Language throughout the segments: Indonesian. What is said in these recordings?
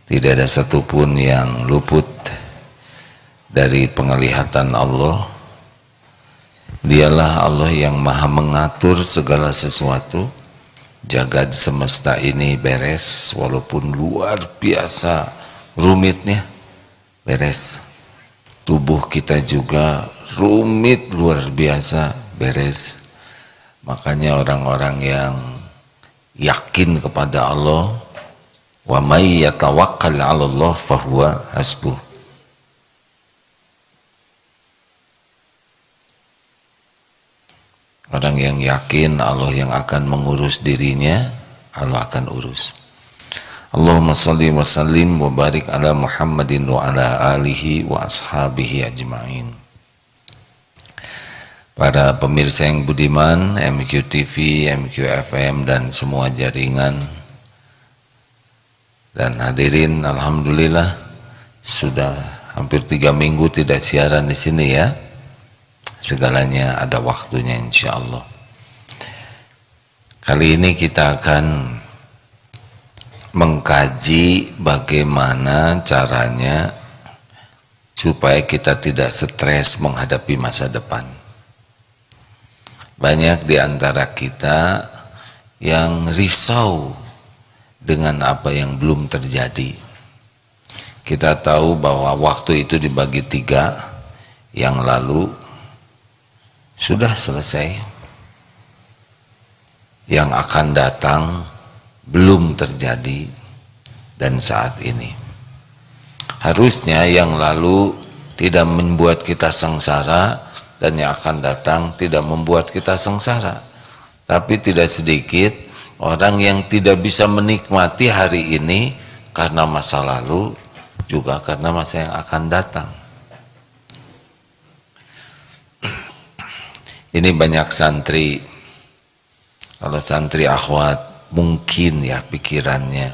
Tidak ada satupun yang luput dari penglihatan Allah. Dialah Allah yang maha mengatur segala sesuatu. Jagad semesta ini beres, walaupun luar biasa rumitnya, beres. Tubuh kita juga rumit luar biasa, beres. Makanya orang-orang yang yakin kepada Allah, wa may yatawakkal 'ala Allah fahuwa hasbuh. Orang yang yakin Allah yang akan mengurus dirinya, Allah akan urus. Allahumma salli wa sallim wa barik ala Muhammadin wa ala alihi wa ashabihi ajma'in. Para pemirsa yang budiman, MQ TV, MQ FM dan semua jaringan dan hadirin, alhamdulillah sudah hampir 3 minggu tidak siaran di sini ya. Segalanya ada waktunya insya Allah. Kali ini kita akan mengkaji bagaimana caranya supaya kita tidak stres menghadapi masa depan. Banyak di antara kita yang risau dengan apa yang belum terjadi. Kita tahu bahwa waktu itu dibagi 3, yang lalu sudah selesai, yang akan datang belum terjadi, dan saat ini. Harusnya yang lalu tidak membuat kita sengsara dan yang akan datang tidak membuat kita sengsara. Tapi tidak sedikit orang yang tidak bisa menikmati hari ini karena masa lalu, juga karena masa yang akan datang. Ini banyak santri, kalau santri akhwat mungkin ya pikirannya,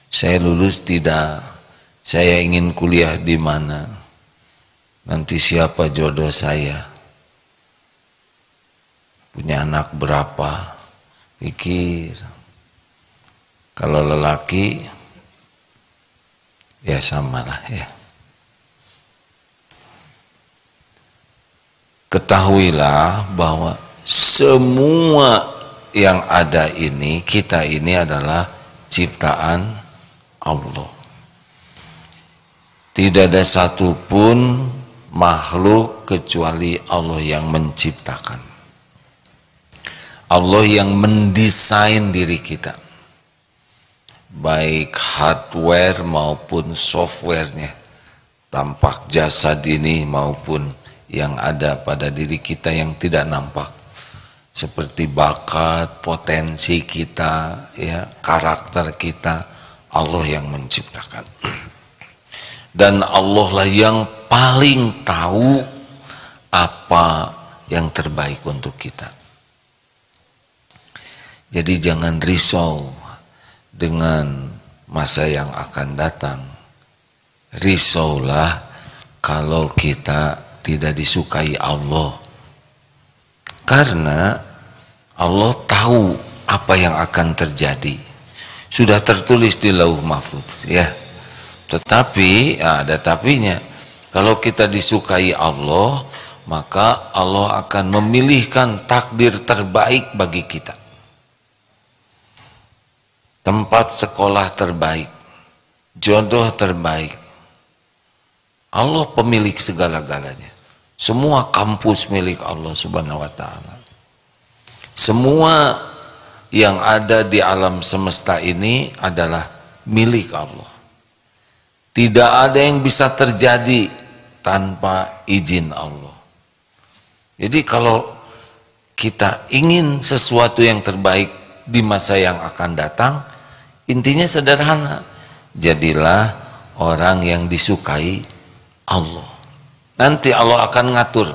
saya lulus tidak, saya ingin kuliah di mana, nanti siapa jodoh saya, punya anak berapa, pikir. Kalau lelaki ya samalah ya. Ketahuilah bahwa semua yang ada ini, kita ini adalah ciptaan Allah. Tidak ada satupun makhluk kecuali Allah yang menciptakan. Allah yang mendesain diri kita, baik hardware maupun softwarenya, tampak jasad ini maupun yang ada pada diri kita yang tidak nampak, seperti bakat, potensi kita, ya, karakter kita, Allah yang menciptakan. Dan Allah lah yang paling tahu apa yang terbaik untuk kita. Jadi jangan risau dengan masa yang akan datang. Risaulah kalau kita tidak disukai Allah, karena Allah tahu apa yang akan terjadi, sudah tertulis di Lauh Mahfuz ya. Tetapi ada tapinya, kalau kita disukai Allah, maka Allah akan memilihkan takdir terbaik bagi kita, tempat sekolah terbaik, jodoh terbaik. Allah pemilik segala-galanya. Semua kampus milik Allah Subhanahu wa ta'ala. Semua yang ada di alam semesta ini adalah milik Allah. Tidak ada yang bisa terjadi tanpa izin Allah. Jadi kalau kita ingin sesuatu yang terbaik di masa yang akan datang, intinya sederhana. Jadilah orang yang disukai Allah. Nanti Allah akan ngatur.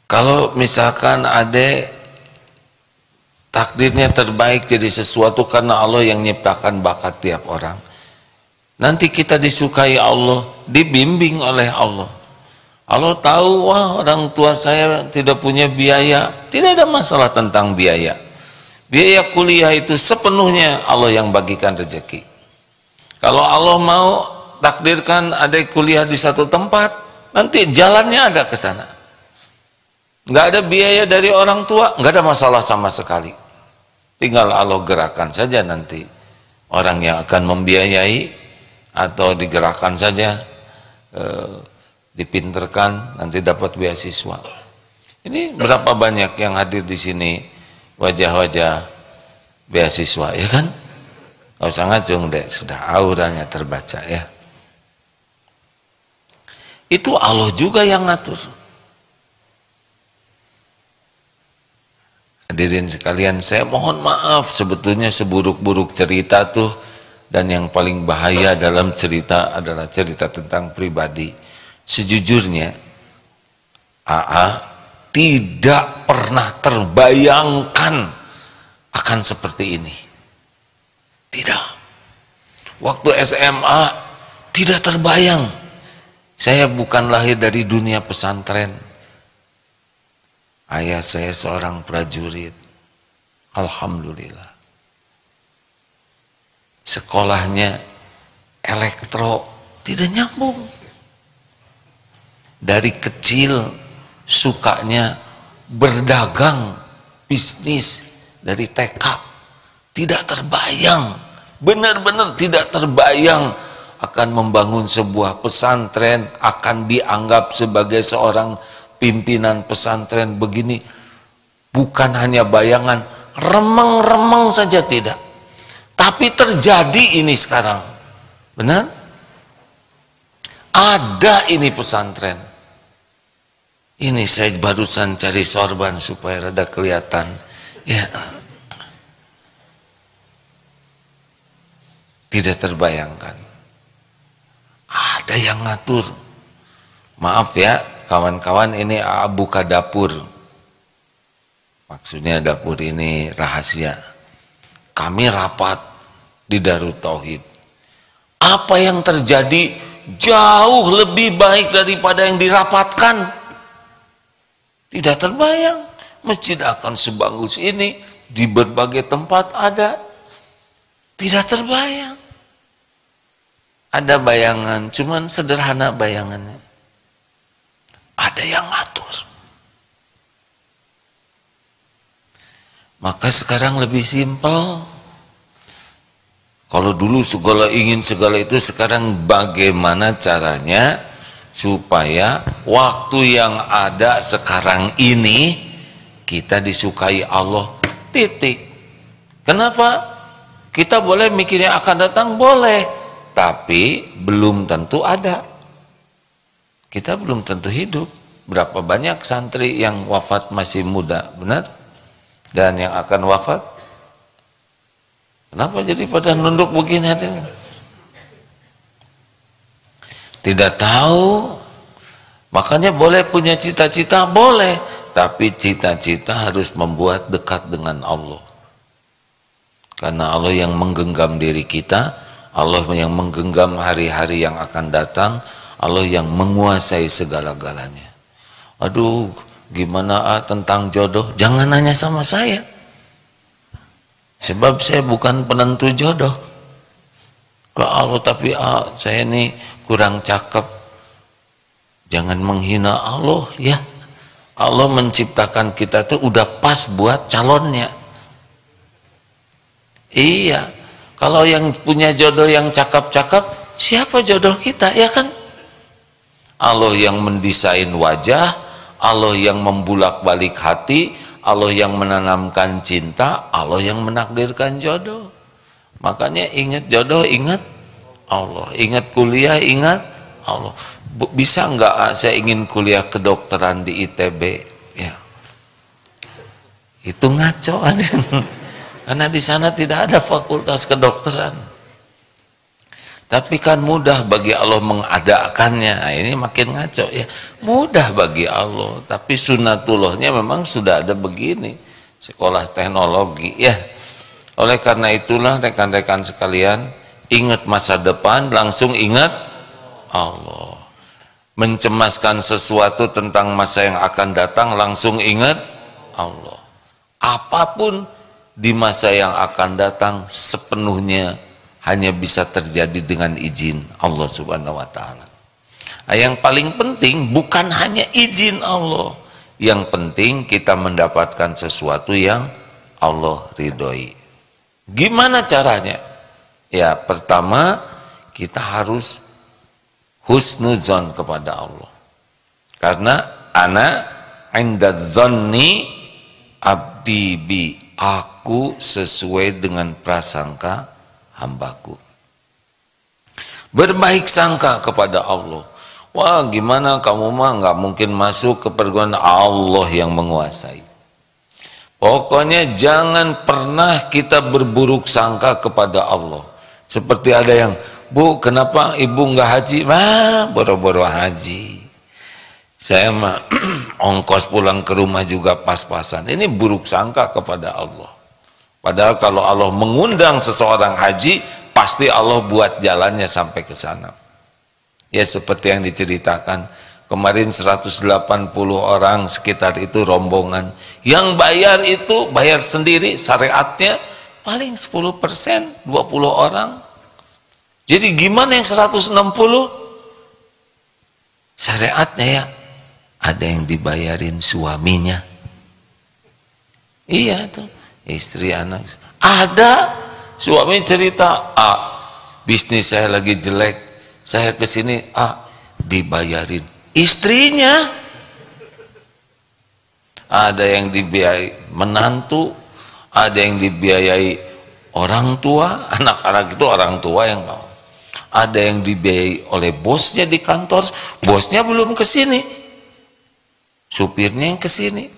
Kalau misalkan ada takdirnya terbaik jadi sesuatu karena Allah yang nyiptakan bakat tiap orang, nanti kita disukai Allah, dibimbing oleh Allah. Allah tahu, wah orang tua saya tidak punya biaya, tidak ada masalah tentang biaya. Biaya kuliah itu sepenuhnya Allah yang bagikan rezeki. Kalau Allah mau takdirkan adik kuliah di satu tempat, nanti jalannya ada ke sana. Nggak ada biaya dari orang tua, nggak ada masalah sama sekali. Tinggal Allah gerakan saja nanti orang yang akan membiayai, atau digerakkan saja, dipinterkan, nanti dapat beasiswa. Ini berapa banyak yang hadir di sini wajah-wajah beasiswa, ya kan? Gak usah ngacung deh, sudah auranya terbaca ya. Itu Allah juga yang ngatur. Hadirin sekalian, saya mohon maaf, sebetulnya seburuk-buruk cerita tuh, dan yang paling bahaya dalam cerita adalah cerita tentang pribadi. Sejujurnya AA tidak pernah terbayangkan akan seperti ini. Tidak. Waktu SMA tidak terbayang. Saya bukan lahir dari dunia pesantren. Ayah saya seorang prajurit. Alhamdulillah. Sekolahnya elektro, tidak nyambung. Dari kecil sukanya berdagang, bisnis dari TK. Tidak terbayang, benar-benar tidak terbayang akan membangun sebuah pesantren, akan dianggap sebagai seorang pimpinan pesantren begini. Bukan hanya bayangan, remeng-remeng saja tidak. Tapi terjadi ini sekarang. Benar? Ada ini pesantren. Ini saya barusan cari sorban supaya rada kelihatan. Ya. Tidak terbayangkan. Ada yang ngatur. Maaf ya, kawan-kawan, ini buka dapur. Maksudnya dapur ini rahasia. Kami rapat di Darut Tauhid. Apa yang terjadi jauh lebih baik daripada yang dirapatkan. Tidak terbayang. Masjid akan sebagus ini, di berbagai tempat ada. Tidak terbayang. Ada bayangan, cuman sederhana bayangannya. Ada yang ngatur. Maka sekarang lebih simpel. Kalau dulu segala ingin segala itu, sekarang bagaimana caranya supaya waktu yang ada sekarang ini kita disukai Allah, titik. Kenapa? Kita boleh mikirnya akan datang, boleh, tapi belum tentu ada. Kita belum tentu hidup. Berapa banyak santri yang wafat masih muda, benar? Dan yang akan wafat, kenapa jadi pada nunduk begini? Tidak tahu. Makanya boleh punya cita-cita, boleh, tapi cita-cita harus membuat dekat dengan Allah. Karena Allah yang menggenggam diri kita, Allah yang menggenggam hari-hari yang akan datang, Allah yang menguasai segala-galanya. Aduh, gimana tentang jodoh? Jangan nanya sama saya. Sebab saya bukan penentu jodoh. Ke Allah, tapi saya ini kurang cakep. Jangan menghina Allah ya. Allah menciptakan kita tuh udah pas buat calonnya. Iya. Kalau yang punya jodoh yang cakep-cakep, siapa jodoh kita, ya kan? Allah yang mendesain wajah, Allah yang membulak-balik hati, Allah yang menanamkan cinta, Allah yang menakdirkan jodoh. Makanya ingat jodoh, ingat Allah. Ingat kuliah, ingat Allah. Bisa nggak saya ingin kuliah kedokteran di ITB? Ya, itu ngaco aja. Karena di sana tidak ada fakultas kedokteran. Tapi kan mudah bagi Allah mengadakannya. Nah, ini makin ngaco ya. Mudah bagi Allah, tapi sunatullahnya memang sudah ada begini. Sekolah teknologi ya. Oleh karena itulah rekan-rekan sekalian, ingat masa depan, langsung ingat Allah. Mencemaskan sesuatu tentang masa yang akan datang, langsung ingat Allah. Apapun di masa yang akan datang sepenuhnya hanya bisa terjadi dengan izin Allah Subhanahu wa taala. Yang paling penting bukan hanya izin Allah, yang penting kita mendapatkan sesuatu yang Allah ridhoi. Gimana caranya? Ya, pertama kita harus husnuzon kepada Allah. Karena ana inda dzanni abdi bi, aku sesuai dengan prasangka hambaku. Berbaik sangka kepada Allah. Wah, gimana kamu mah nggak mungkin masuk ke perguruan, Allah yang menguasai. Pokoknya jangan pernah kita berburuk sangka kepada Allah. Seperti ada yang, Bu, kenapa ibu nggak haji? Wah, boro-boro haji. Saya mah ongkos pulang ke rumah juga pas-pasan. Ini buruk sangka kepada Allah. Padahal kalau Allah mengundang seseorang haji, pasti Allah buat jalannya sampai ke sana. Ya seperti yang diceritakan kemarin 180 orang sekitar itu rombongan. Yang bayar itu bayar sendiri, syariatnya paling 10%, 20 orang. Jadi gimana yang 160? Syariatnya ya, ada yang dibayarin suaminya. Iya tuh, istri anak. Ada suami cerita, bisnis saya lagi jelek, saya kesini, dibayarin istrinya. Ada yang dibiayai menantu, ada yang dibiayai orang tua, anak-anak itu orang tua yang mau. Ada yang dibiayai oleh bosnya di kantor, bosnya belum kesini, supirnya yang kesini.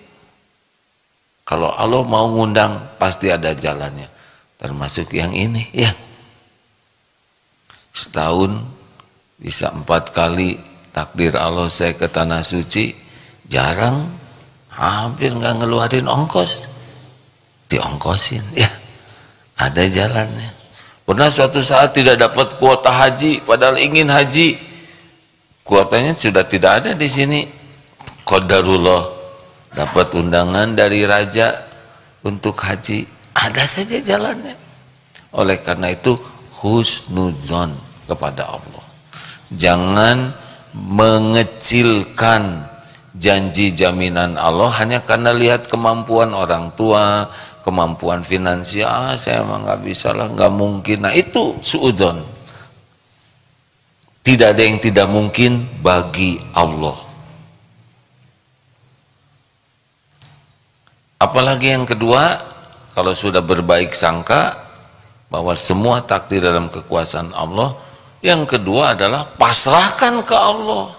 Kalau Allah mau ngundang pasti ada jalannya, termasuk yang ini ya. Setahun bisa 4 kali takdir Allah saya ke tanah suci, jarang, hampir nggak ngeluarin ongkos, diongkosin ya, ada jalannya. Pernah suatu saat tidak dapat kuota haji, padahal ingin haji, kuotanya sudah tidak ada di sini. Qadarullah dapat undangan dari raja untuk haji, ada saja jalannya. Oleh karena itu husnuzon kepada Allah. Jangan mengecilkan janji jaminan Allah hanya karena lihat kemampuan orang tua, kemampuan finansial. Saya emang nggak bisa lah, nggak mungkin. Nah itu suudzon. Tidak ada yang tidak mungkin bagi Allah. Apalagi yang kedua, kalau sudah berbaik sangka bahwa semua takdir dalam kekuasaan Allah, yang kedua adalah pasrahkan ke Allah.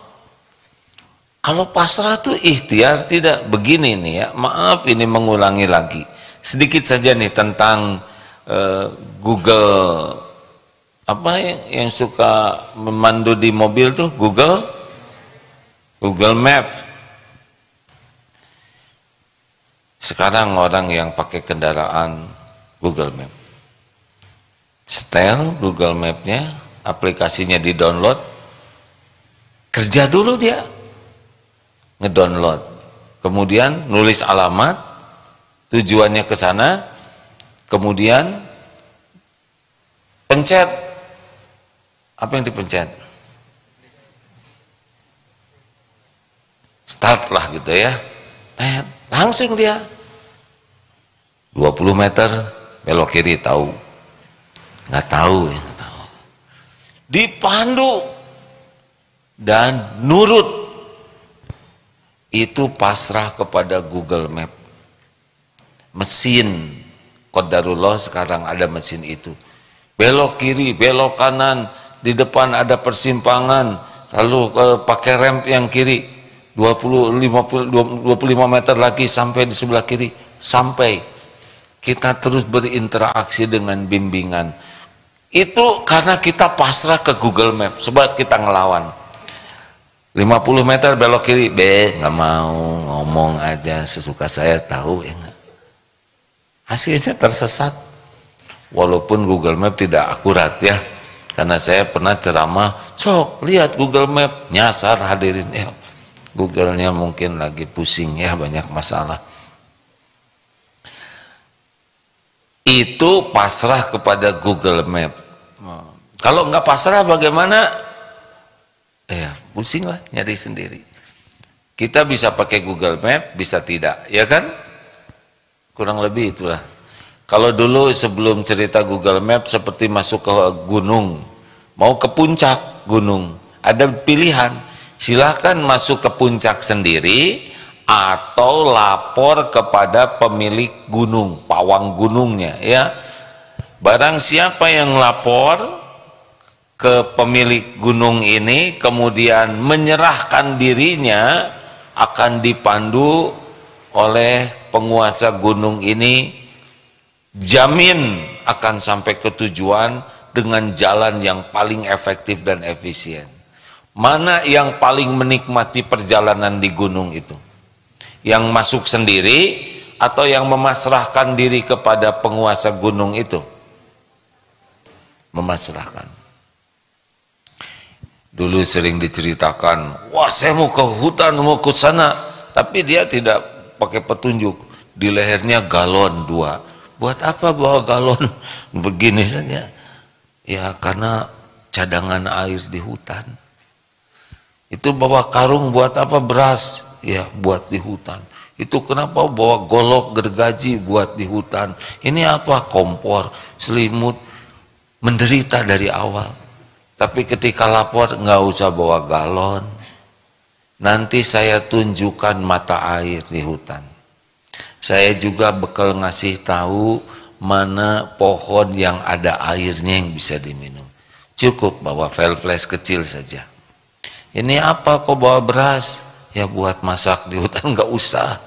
Kalau pasrah tuh ikhtiar, tidak begini nih ya. Maaf ini mengulangi lagi. Sedikit saja nih tentang Google, apa yang suka memandu di mobil tuh, Google Map. Sekarang orang yang pakai kendaraan Google Map, setel Google Map-nya, aplikasinya di-download, kerja dulu dia, ngedownload, kemudian nulis alamat, tujuannya ke sana, kemudian pencet, apa yang dipencet? Start lah gitu ya, langsung dia 20 meter belok kiri, tahu? Nggak tahu ya, nggak tahu. Dipandu dan nurut. Itu pasrah kepada Google Map. Mesin qadarullah sekarang ada mesin itu. Belok kiri, belok kanan, di depan ada persimpangan, lalu pakai rem yang kiri 25 meter lagi sampai di sebelah kiri, sampai. Kita terus berinteraksi dengan bimbingan. Itu karena kita pasrah ke Google Map. Sebab kita ngelawan. 50 meter belok kiri, nggak mau, ngomong aja sesuka saya, tahu ya nggak. Hasilnya tersesat. Walaupun Google Map tidak akurat ya. Karena saya pernah ceramah, sok lihat Google Map, nyasar hadirin ya. Google-nya mungkin lagi pusing ya, banyak masalah. itu pasrah kepada Google Map. Kalau nggak pasrah bagaimana? Ya pusing lah nyari sendiri. Kita bisa pakai Google Map, bisa tidak, ya kan? Kurang lebih itulah. Kalau dulu sebelum cerita Google Map seperti masuk ke gunung, mau ke puncak gunung, ada pilihan, silahkan masuk ke puncak sendiri atau lapor kepada pemilik gunung, pawang gunungnya, ya. Barang siapa yang lapor ke pemilik gunung ini kemudian menyerahkan dirinya, akan dipandu oleh penguasa gunung ini, jamin akan sampai ke tujuan dengan jalan yang paling efektif dan efisien. Mana yang paling menikmati perjalanan di gunung itu? Yang masuk sendiri atau yang memasrahkan diri kepada penguasa gunung itu? Memasrahkan. Dulu sering diceritakan, wah saya mau ke hutan, mau ke sana, tapi dia tidak pakai petunjuk, di lehernya galon 2. Buat apa bawa galon begini saja? Ya karena cadangan air di hutan. Itu bawa karung buat apa? Beras, ya buat di hutan. Itu kenapa bawa golok gergaji buat di hutan? Ini apa? Kompor, selimut, menderita dari awal. Tapi ketika lapor nggak usah bawa galon. Nanti saya tunjukkan mata air di hutan. Saya juga bekal ngasih tahu mana pohon yang ada airnya yang bisa diminum. Cukup bawa flash kecil saja. Ini apa kok bawa beras? Ya buat masak di hutan, nggak usah.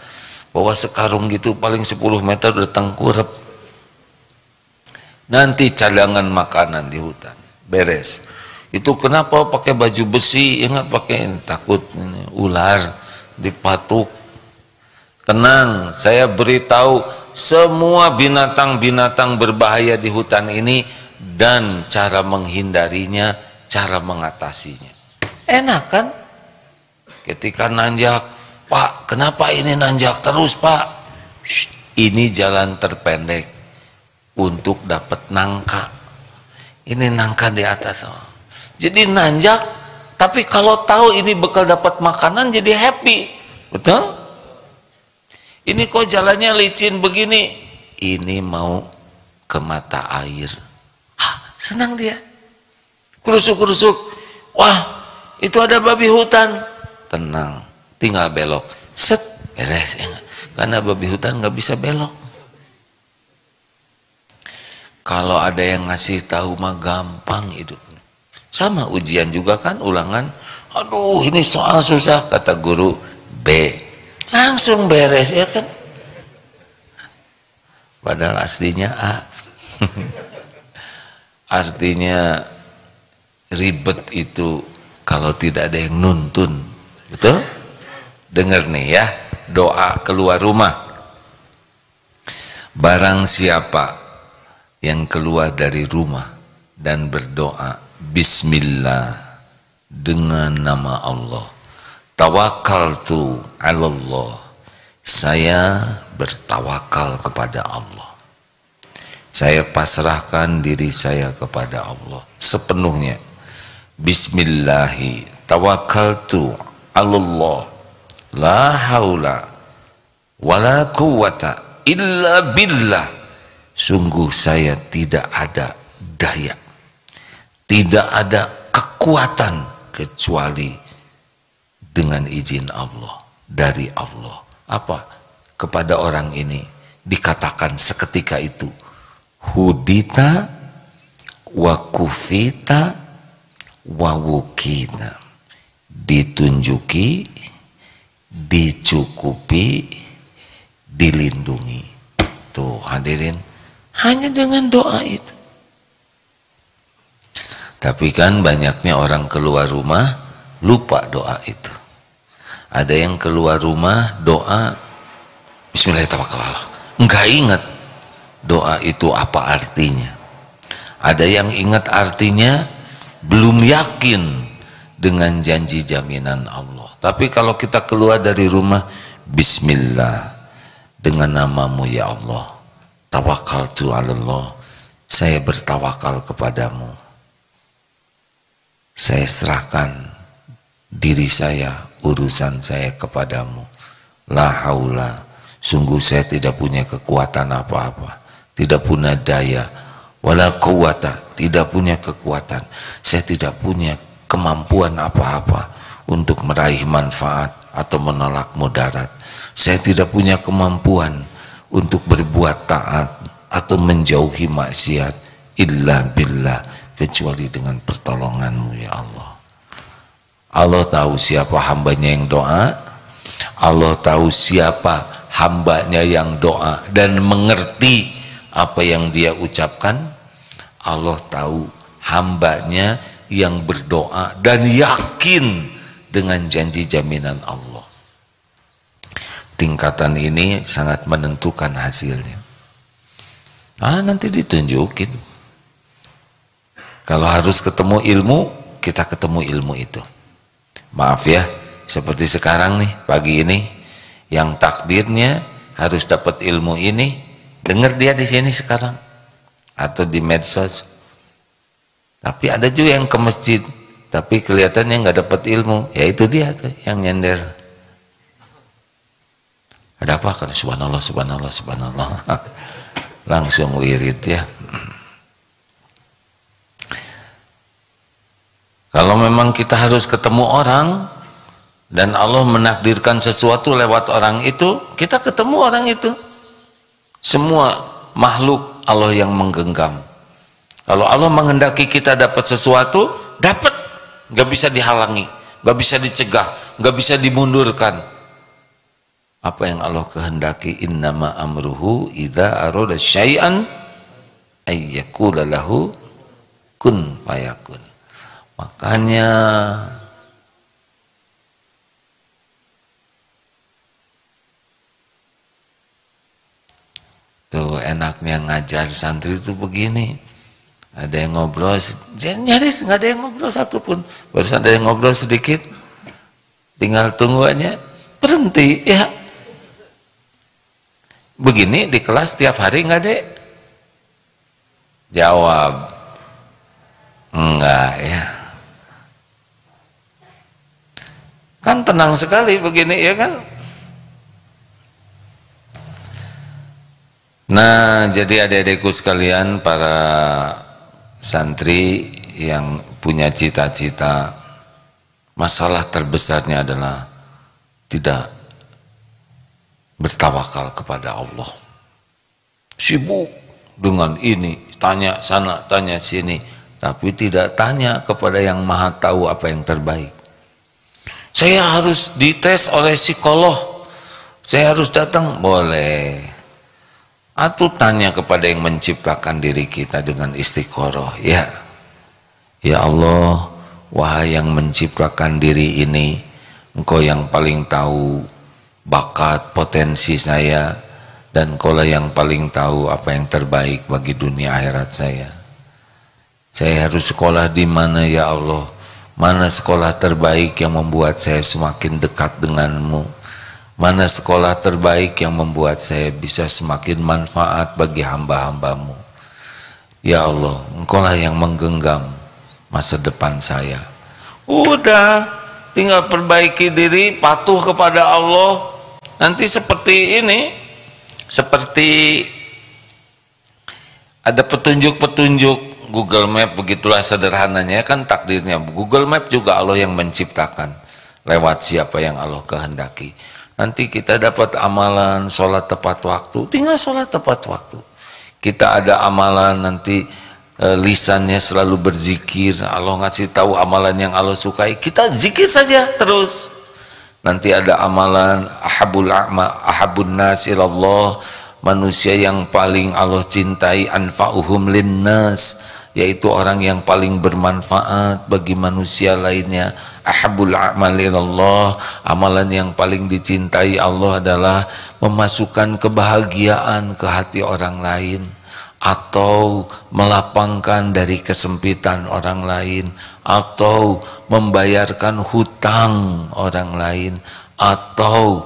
Bawa sekarung gitu paling 10 meter udah tengkurap. Nanti cadangan makanan di hutan. Beres. Itu kenapa pakai baju besi? Ingat pakai, takut ini, ular dipatuk. Tenang, saya beritahu semua binatang-binatang berbahaya di hutan ini dan cara menghindarinya, cara mengatasinya. Enak kan? Ketika nanjak, Pak, kenapa ini nanjak terus, Pak? Shh, ini jalan terpendek untuk dapat nangka. Ini nangka di atas. Jadi nanjak, tapi kalau tahu ini bakal dapat makanan jadi happy. Betul? Ini kok jalannya licin begini? Ini mau ke mata air. Senang dia. Kurusuk-kurusuk. Wah, itu ada babi hutan. Tenang, tinggal belok. Set, beres ya. Karena babi hutan nggak bisa belok. Kalau ada yang ngasih tahu mah gampang hidup. Sama ujian juga kan, ulangan. Aduh ini soal susah, kata guru B. Langsung beres ya kan. Padahal aslinya A. Artinya ribet itu kalau tidak ada yang nuntun. Betul? Dengar nih ya, doa keluar rumah. Barang siapa yang keluar dari rumah dan berdoa Bismillah dengan nama Allah, tawakkaltu 'ala Allah, saya bertawakal kepada Allah, saya pasrahkan diri saya kepada Allah sepenuhnya. Bismillahi tawakkaltu 'ala Allah, la haula wala quwwata illa billah, sungguh saya tidak ada daya, tidak ada kekuatan kecuali dengan izin Allah, dari Allah. Apa? Kepada orang ini dikatakan seketika itu, hudita wa kufita wa wukina, ditunjuki, dicukupi, dilindungi. Tuh hadirin, hanya dengan doa itu. Tapi kan banyaknya orang keluar rumah lupa doa itu. Ada yang keluar rumah doa Bismillahirrahmanirrahim, enggak ingat doa itu apa artinya. Ada yang ingat artinya, belum yakin dengan janji jaminan Allah. Tapi kalau kita keluar dari rumah, Bismillah, dengan namamu ya Allah, Tawakkaltu 'alallah, saya bertawakal kepadamu. Saya serahkan diri saya, urusan saya kepadamu. La haula, sungguh saya tidak punya kekuatan apa-apa, tidak punya daya, wala quwata, tidak punya kekuatan. Saya tidak punya kemampuan apa-apa untuk meraih manfaat atau menolak mudarat. Saya tidak punya kemampuan untuk berbuat taat atau menjauhi maksiat illa billah, kecuali dengan pertolonganmu ya Allah. Allah tahu siapa hambanya yang doa, Allah tahu siapa hambanya yang doa dan mengerti apa yang dia ucapkan. Allah tahu hambanya yang berdoa dan yakin dengan janji jaminan Allah. Tingkatan ini sangat menentukan hasilnya. Nanti ditunjukin. Kalau harus ketemu ilmu, kita ketemu ilmu itu. Maaf ya, seperti sekarang nih, pagi ini, yang takdirnya harus dapat ilmu ini, dengar dia di sini sekarang atau di medsos. Tapi ada juga yang ke masjid, tapi kelihatannya nggak dapat ilmu. Ya itu dia tuh yang nyender. Ada apa? Kan subhanallah, subhanallah, subhanallah. Langsung wirid ya. Kalau memang kita harus ketemu orang dan Allah menakdirkan sesuatu lewat orang itu, kita ketemu orang itu. Semua makhluk Allah yang menggenggam. Kalau Allah menghendaki kita dapat sesuatu, dapat, nggak bisa dihalangi, nggak bisa dicegah, nggak bisa dimundurkan. Apa yang Allah kehendaki, innama amruhu idza arada syai'an ayyakula lahu kun fayakun. Makanya tuh enaknya ngajar santri itu begini. Ada yang ngobrol, nyaris nggak ada yang ngobrol satupun. Baru ada yang ngobrol sedikit, tinggal tunggu aja, berhenti ya. Begini di kelas tiap hari nggak dek? Jawab, enggak ya. Kan tenang sekali begini ya kan. Nah jadi adik-adikku sekalian, para santri yang punya cita-cita, masalah terbesarnya adalah tidak bertawakal kepada Allah. Sibuk dengan ini, tanya sana, tanya sini, tapi tidak tanya kepada yang maha tahu apa yang terbaik. Saya harus dites oleh psikolog, saya harus datang, boleh. Atau tanya kepada yang menciptakan diri kita dengan istiqoroh, ya. Ya Allah, wahai yang menciptakan diri ini, Engkau yang paling tahu bakat, potensi saya, dan Engkaulah yang paling tahu apa yang terbaik bagi dunia akhirat saya. Saya harus sekolah di mana ya Allah? Mana sekolah terbaik yang membuat saya semakin dekat denganmu? Mana sekolah terbaik yang membuat saya bisa semakin manfaat bagi hamba-hambamu? Ya Allah, Engkaulah yang menggenggam masa depan saya. Udah, tinggal perbaiki diri, patuh kepada Allah. Nanti seperti ini, seperti ada petunjuk-petunjuk Google Map, begitulah sederhananya kan takdirnya. Google Map juga Allah yang menciptakan lewat siapa yang Allah kehendaki. Nanti kita dapat amalan sholat tepat waktu, tinggal sholat tepat waktu. Kita ada amalan nanti lisannya selalu berzikir, Allah ngasih tahu amalan yang Allah sukai, kita zikir saja terus. Nanti ada amalan ahabun nas ilallah, manusia yang paling Allah cintai, anfa'uhum linnas, yaitu orang yang paling bermanfaat bagi manusia lainnya. Ahabul a'mal ilallah, amalan yang paling dicintai Allah adalah memasukkan kebahagiaan ke hati orang lain, atau melapangkan dari kesempitan orang lain, atau membayarkan hutang orang lain, atau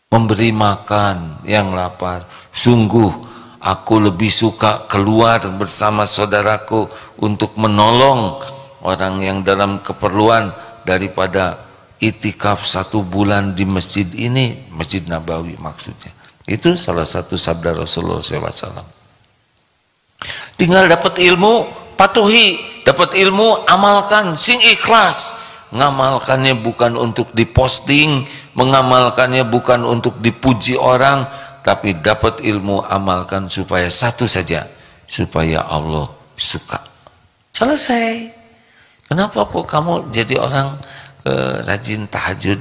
memberi makan yang lapar. Sungguh aku lebih suka keluar bersama saudaraku untuk menolong orang yang dalam keperluan daripada itikaf 1 bulan di masjid ini, Masjid Nabawi maksudnya. Itu salah satu sabda Rasulullah SAW. Tinggal dapat ilmu, patuhi, dapat ilmu, amalkan, sing ikhlas. Ngamalkannya bukan untuk diposting, mengamalkannya bukan untuk dipuji orang, tapi dapat ilmu, amalkan supaya satu saja, supaya Allah suka. Selesai. Kenapa kok kamu jadi orang rajin tahajud?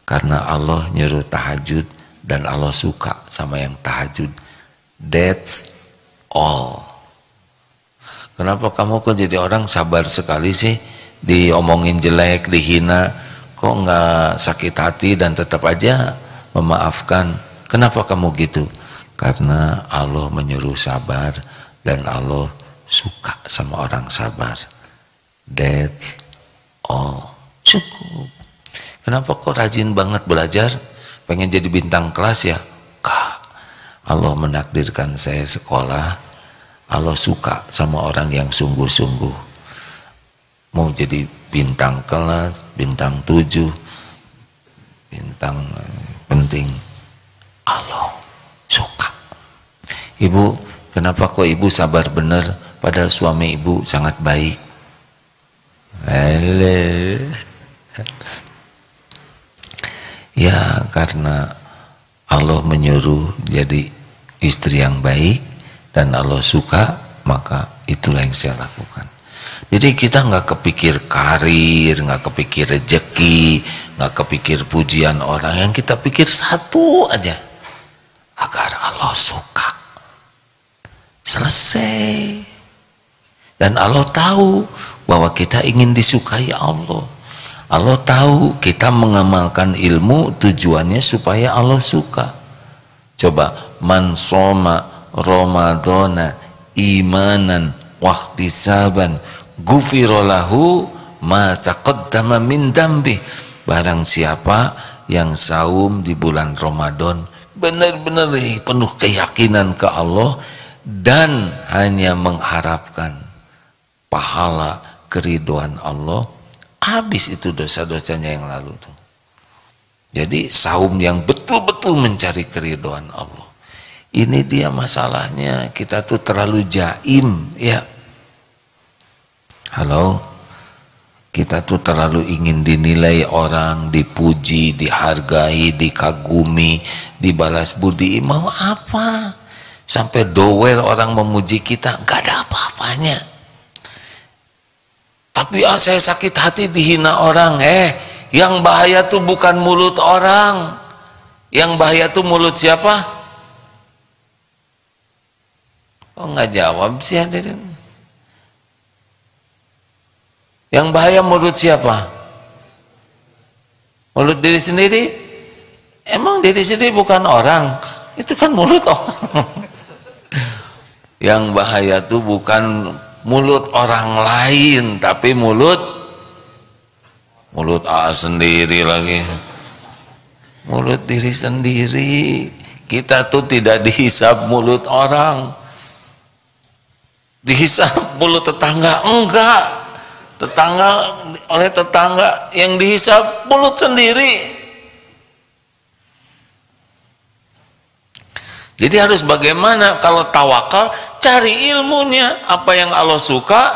Karena Allah nyuruh tahajud dan Allah suka sama yang tahajud. That's all. Kenapa kamu kok jadi orang sabar sekali sih? Diomongin jelek, dihina, kok nggak sakit hati dan tetap aja memaafkan? Kenapa kamu gitu? Karena Allah menyuruh sabar dan Allah suka sama orang sabar. That's all. Cukup. Kenapa kok rajin banget belajar? Pengen jadi bintang kelas ya? Kak, Allah menakdirkan saya sekolah. Allah suka sama orang yang sungguh-sungguh. Mau jadi bintang kelas, bintang 7, bintang penting, Allah suka. Ibu, kenapa kok ibu sabar bener padahal suami ibu sangat baik? Ya karena Allah menyuruh jadi istri yang baik dan Allah suka, maka itulah yang saya lakukan. Jadi kita nggak kepikir karir, nggak kepikir rezeki, nggak kepikir pujian orang. Yang kita pikir satu aja, agar Allah suka. Selesai. Dan Allah tahu bahwa kita ingin disukai Allah. Allah tahu kita mengamalkan ilmu tujuannya supaya Allah suka. Coba, man soma Ramadana imanan wahtisaban gufirolahu ma taqaddama min dambi. Barang siapa yang saum di bulan Ramadan benar-benar penuh keyakinan ke Allah dan hanya mengharapkan pahala keriduan Allah, habis itu dosa-dosanya yang lalu tuh. Jadi saum yang betul-betul mencari keriduan Allah. Ini dia masalahnya, kita tuh terlalu jaim ya. Halo, kita tuh terlalu ingin dinilai orang, dipuji, dihargai, dikagumi, dibalas budi. Mau apa? Sampai dower orang memuji kita, nggak ada apa-apanya. Tapi saya sakit hati dihina orang. Yang bahaya tuh bukan mulut orang, yang bahaya tuh mulut siapa? Oh nggak jawab sih hadirin. Yang bahaya mulut siapa? Mulut diri sendiri? Emang diri sendiri bukan orang? Itu kan mulut orang. Yang bahaya tuh bukan mulut orang lain, tapi mulut sendiri lagi. Mulut diri sendiri. Kita tuh tidak dihisab mulut orang. Dihisab mulut tetangga, enggak. Oleh tetangga yang dihisab mulut sendiri. Jadi harus bagaimana? Kalau tawakal, cari ilmunya, apa yang Allah suka,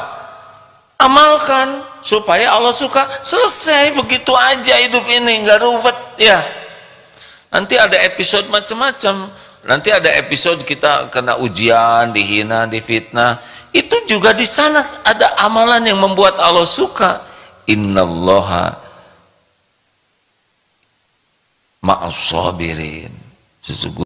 amalkan supaya Allah suka. Selesai, begitu aja hidup ini, nggak ruwet ya. Nanti ada episode macam-macam. Nanti ada episode kita kena ujian, dihina, difitnah. Itu juga di sana ada amalan yang membuat Allah suka. Innallaha ma'as sabirin. Sesungguhnya